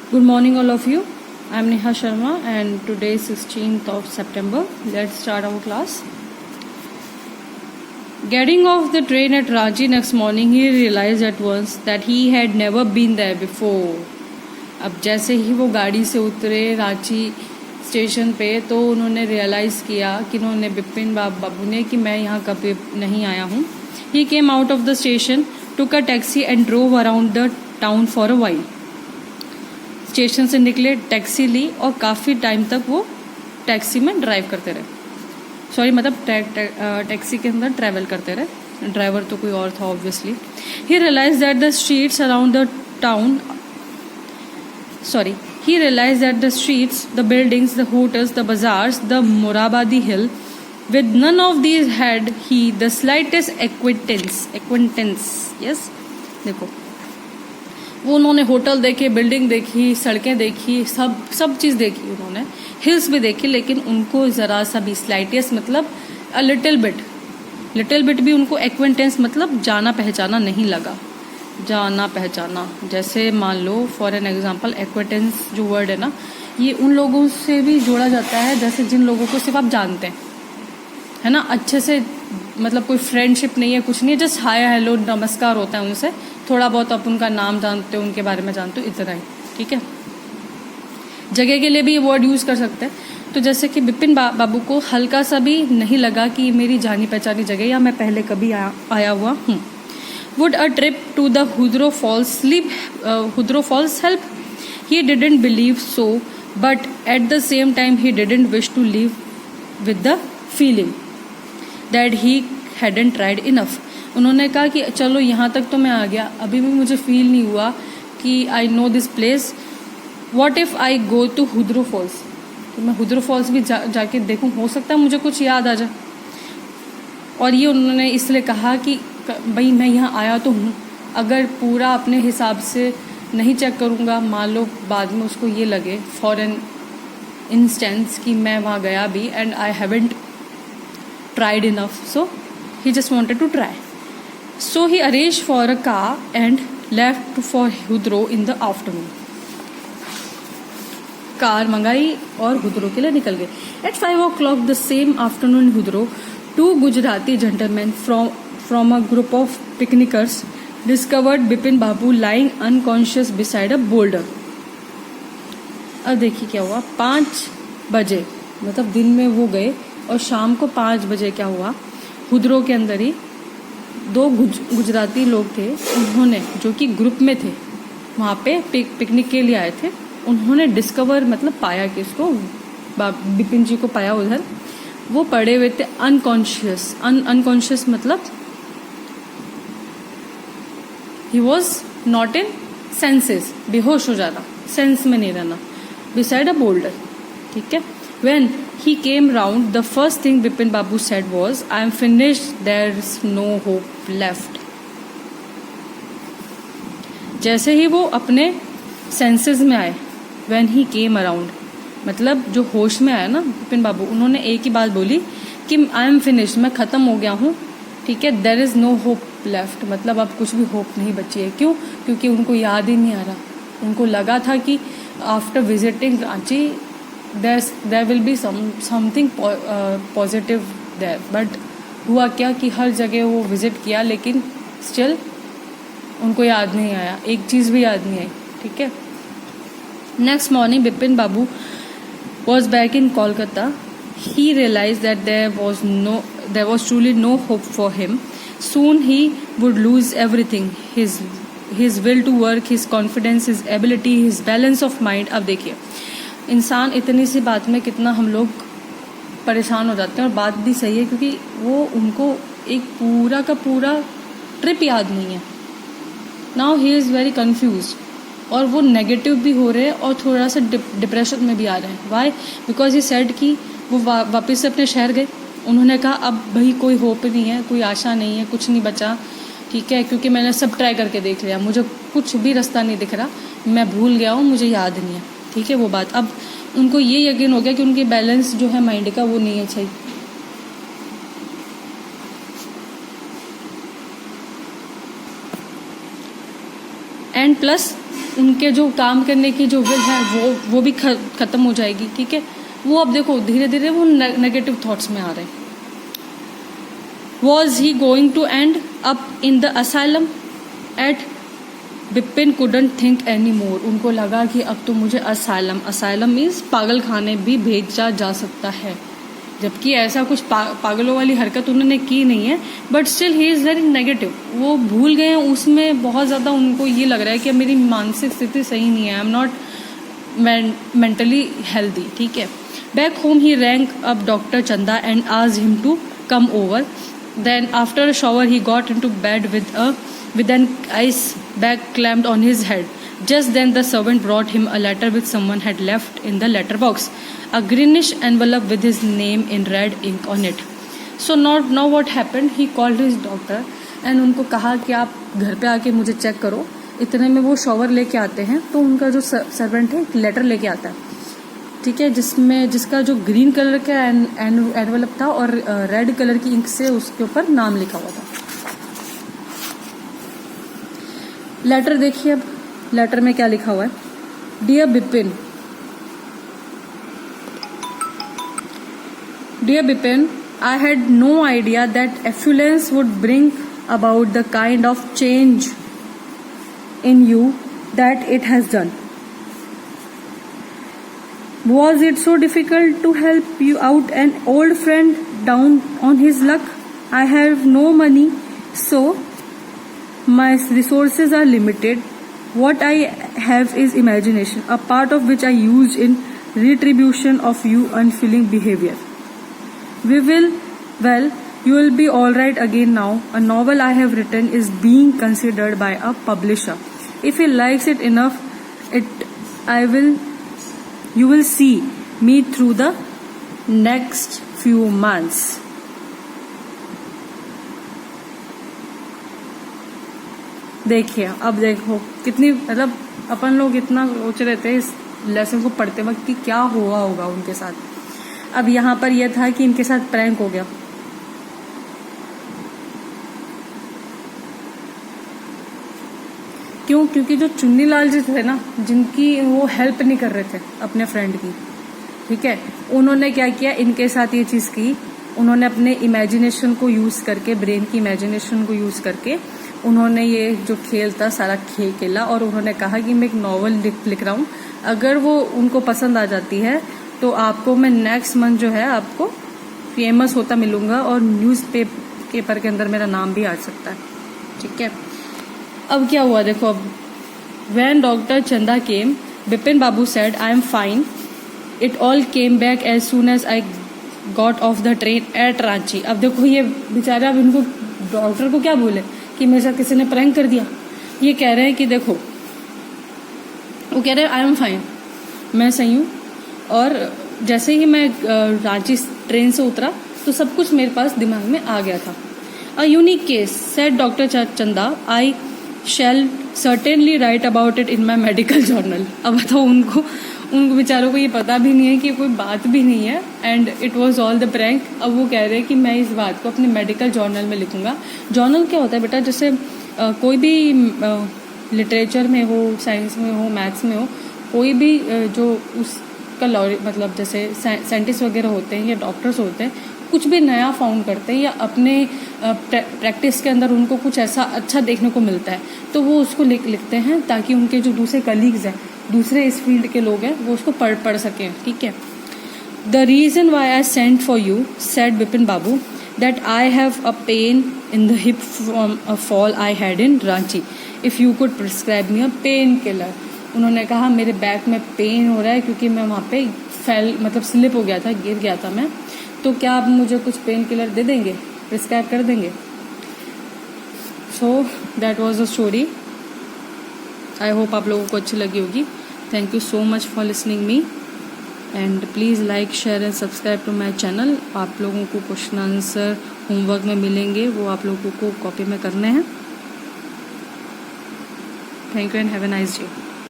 Good morning, all of you. I am Neha Sharma, and today is 16th of September. Let's start our class. Getting off the train at Ranchi next morning, he realized at once that he had never been there before. अब जैसे ही वो गाड़ी से उतरे Ranchi station पे तो उन्होंने रियलाइज़ किया कि उन्होंने बिपिन बाबू ने कि मैं यहाँ कभी नहीं आया हूँ. He came out of the station, took a taxi and drove around the town for a while. Station से निकले, टैक्सी ली और काफ़ी टाइम तक वो टैक्सी में ड्राइव करते रहे. सॉरी, मतलब टैक्सी के अंदर ट्रैवल करते रहे. ड्राइवर तो कोई और था obviously. He realised that the streets around the town he realized that the streets, the buildings, the hotels, the bazaars, the Morabadi hill, with none of these had he the slightest acquaintance. Yes, देखो वो उन्होंने hotel देखे, building देखी, सड़कें देखी, सब चीज़ देखी उन्होंने, हिल्स भी देखी, लेकिन उनको ज़रा सा भी स्लाइटेस्ट मतलब अ लिटिल बिट भी उनको एक्वेंटेंस मतलब जाना पहचाना नहीं लगा. जाना पहचाना जैसे मान लो फॉर एन एग्जांपल एक्वेंटेंस जो वर्ड है ना, ये उन लोगों से भी जोड़ा जाता है जैसे जिन लोगों को सिर्फ आप जानते हैं, है ना, अच्छे से, मतलब कोई फ्रेंडशिप नहीं है, कुछ नहीं है, जस्ट हाय हेलो नमस्कार होता है उनसे, थोड़ा बहुत आप उनका नाम जानते हो, उनके बारे में जानते हो, इतना ही. ठीक है. जगह के लिए भी ये वर्ड यूज़ कर सकते हैं. तो जैसे कि बिपिन बाबू को हल्का सा भी नहीं लगा कि मेरी जानी पहचानी जगह या मैं पहले कभी आया हुआ हूँ. Would a trip to the Hudro Falls help? He didn't believe so, but at the same time he didn't wish to leave with the feeling that he hadn't tried enough. उन्होंने कहा कि चलो यहाँ तक तो मैं आ गया, अभी भी मुझे फील नहीं हुआ कि I know this place. What if I go to Hudru falls, तो मैं हुद्रो फॉल्स भी जाके देखूँ, हो सकता है मुझे कुछ याद आ जाए. और ये उन्होंने इसलिए कहा कि भाई मैं यहाँ आया तो हूँ, अगर पूरा अपने हिसाब से नहीं चेक करूँगा, मान लो बाद में उसको ये लगे फॉर एन इंस्टेंस कि मैं वहाँ गया भी and I haven't tried enough, so he just wanted to try. So he arrange for a car and left for Hudru in the afternoon. Car मंगाई और हुद्रो के लिए निकल गए. At 5 o'clock the same afternoon Hudru, two Gujarati gentlemen from a group of picnickers discovered Bipin Babu lying unconscious beside a boulder. अब देखिए क्या हुआ. 5 बजे मतलब दिन में वो गए और शाम को 5 बजे क्या हुआ, हुद्रो के अंदर ही 2 गुजराती लोग थे, उन्होंने जो कि ग्रुप में थे वहाँ पे पिकनिक के लिए आए थे, उन्होंने डिस्कवर मतलब पाया कि इसको बिपिन जी को पाया उधर. वो पड़े हुए थे अनकॉन्शियस मतलब he was not in senses, बेहोश हो जाना, सेंस में नहीं रहना, बिसाइड अ बोल्डर. ठीक है. When he came round the first thing Bipin Babu said was I am finished, there is no hope left. जैसे ही वो अपने सेंसेस में आए, व्हेन ही केम अराउंड मतलब जो होश में आया ना बिपिन बाबू, उन्होंने एक ही बात बोली कि आई एम फिनिश्ड, मैं ख़त्म हो गया हूँ. ठीक है. There is no hope left मतलब अब कुछ भी होप नहीं बची है. क्यों? क्योंकि उनको याद ही नहीं आ रहा. उनको लगा था कि after visiting Ranchi there will be something positive there, but हुआ क्या कि हर जगह वो विजिट किया लेकिन स्टिल उनको याद नहीं आया, एक चीज़ भी याद नहीं आई. ठीक है. Next morning Bipin Babu was back in Kolkata. He realized that there was truly no hope for him. Soon he would lose everything, his will to work, his confidence, his ability, his balance of mind. अब देखिए इंसान इतनी सी बात में कितना हम लोग परेशान हो जाते हैं, और बात भी सही है क्योंकि वो उनको एक पूरा का पूरा ट्रिप याद नहीं है. Now he is very confused और वो नेगेटिव भी हो रहे हैं और थोड़ा सा डिप्रेशन में भी आ रहे हैं. वाई? बिकॉज ही सेड कि वो वापस से अपने शहर गए. उन्होंने कहा अब भाई कोई होप नहीं है, कोई आशा नहीं है, कुछ नहीं बचा. ठीक है. क्योंकि मैंने सब ट्राई करके देख लिया, मुझे कुछ भी रास्ता नहीं दिख रहा, मैं भूल गया हूँ, मुझे याद नहीं है. ठीक है. वो बात अब उनको ये यकीन हो गया कि उनकी बैलेंस जो है माइंड का वो नहीं है सही. एंड प्लस उनके जो काम करने की जो विल है वो भी ख़त्म हो जाएगी, ठीक है। वो अब देखो धीरे धीरे वो नेगेटिव थॉट्स में आ रहे हैं। Was he going to end up in the asylum at Bipin couldn't think any more. उनको लगा कि अब तो मुझे असाइलम मीन्स पागल खाने भी भेजा जा सकता है, जबकि ऐसा कुछ पागलों वाली हरकत उन्होंने की नहीं है, but still he is very negative. वो भूल गए हैं उसमें बहुत ज़्यादा, उनको ये लग रहा है कि मेरी मानसिक स्थिति सही नहीं है, I am not mentally healthy, ठीक है। Back home he rang up doctor Chanda and asked him to come over. Then after a shower he got into bed with an ice bag clamped on his head. Just then the servant brought him a letter which someone had left in the letter box, a greenish envelope with his name in red ink on it. So now what happened, he called his doctor and उनको कहा कि आप घर पे आके मुझे check करो। इतने में वो शॉवर लेके आते हैं, तो उनका जो सर्वेंट है एक लेटर लेके आता है, ठीक है, जिसका जो ग्रीन कलर का एनवेलप था और रेड कलर की इंक से उसके ऊपर नाम लिखा हुआ था। लेटर देखिए, अब लेटर में क्या लिखा हुआ है। Dear Bipin, I had no idea that affluence would bring about the kind of change in you that it has done. Was it so difficult to help you out, an old friend down on his luck? I have no money, so my resources are limited. What I have is imagination, a part of which I use in retribution of your unfeeling behavior. Well, you will be all right again now. A novel I have written is being considered by a publisher. If he likes it enough, you will see me through the next few months. देखिए, अब देखो कितनी, मतलब अपन लोग इतना सोच रहे थे इस लेसन को पढ़ते वक्त कि क्या हुआ होगा उनके साथ। अब यहाँ पर यह था कि इनके साथ प्रैंक हो गया। क्यों? क्योंकि जो चुन्नीलाल जी थे ना, जिनकी वो हेल्प नहीं कर रहे थे अपने फ्रेंड की, ठीक है, उन्होंने क्या किया, इनके साथ ये चीज़ की। उन्होंने अपने इमेजिनेशन को यूज़ करके, ब्रेन की इमेजिनेशन को यूज़ करके उन्होंने ये जो खेल था सारा खेला, और उन्होंने कहा कि मैं एक नॉवल लिख रहा हूँ, अगर वो उनको पसंद आ जाती है तो आपको मैं नेक्स्ट मंथ जो है आपको फेमस होता मिलूंगा और न्यूज़ पेपर के अंदर मेरा नाम भी आ सकता है, ठीक है। अब क्या हुआ देखो, अब when doctor Chanda came, Bipin Babu said I am fine. It all came back as soon as I got off the train at Ranchi. अब देखो ये बेचारा, अब इनको डॉक्टर को क्या बोले कि मेरे साथ किसी ने प्रैंक कर दिया। ये कह रहे हैं कि देखो, वो कह रहे हैं आई एम फाइन, मैं सही हूँ, और जैसे ही मैं रांची ट्रेन से उतरा तो सब कुछ मेरे पास दिमाग में आ गया था. A unique case said doctor Chanda, I shall certainly write about it in my medical journal. अब बताओ, उनको बेचारों को ये पता भी नहीं है कि कोई बात भी नहीं है, and it was all the prank. अब वो कह रहे हैं कि मैं इस बात को अपने मेडिकल जर्नल में लिखूंगा. जर्नल क्या होता है बेटा? जैसे कोई भी लिटरेचर में हो, साइंस में हो, मैथ्स में हो, कोई भी जो उसका मतलब जैसे साइंटिस्ट वगैरह होते हैं या डॉक्टर्स होते हैं, कुछ भी नया फाउंड करते हैं या अपने प्रैक्टिस के अंदर उनको कुछ ऐसा अच्छा देखने को मिलता है तो वो उसको लिखते हैं, ताकि उनके जो दूसरे कलीग्स हैं, दूसरे इस फील्ड के लोग हैं, वो उसको पढ़ सकें, ठीक है. The reason why I sent for you, said Bipin Babu, that I have a pain in the hip from a fall I had in Ranchi. If you could prescribe me a painkiller. उन्होंने कहा मेरे बैक में pen हो रहा है क्योंकि मैं वहाँ पे मतलब स्लिप हो गया था, गिर गया था मैं, तो क्या आप मुझे कुछ पेन किलर दे देंगे, प्रिस्क्राइब कर देंगे. So that was the story. I hope आप लोगों को अच्छी लगी होगी. Thank you so much for listening me, and please like, share and subscribe to my channel. आप लोगों को क्वेश्चन आंसर होमवर्क में मिलेंगे, वो आप लोगों को कॉपी में करने हैं. Thank you and have a nice day.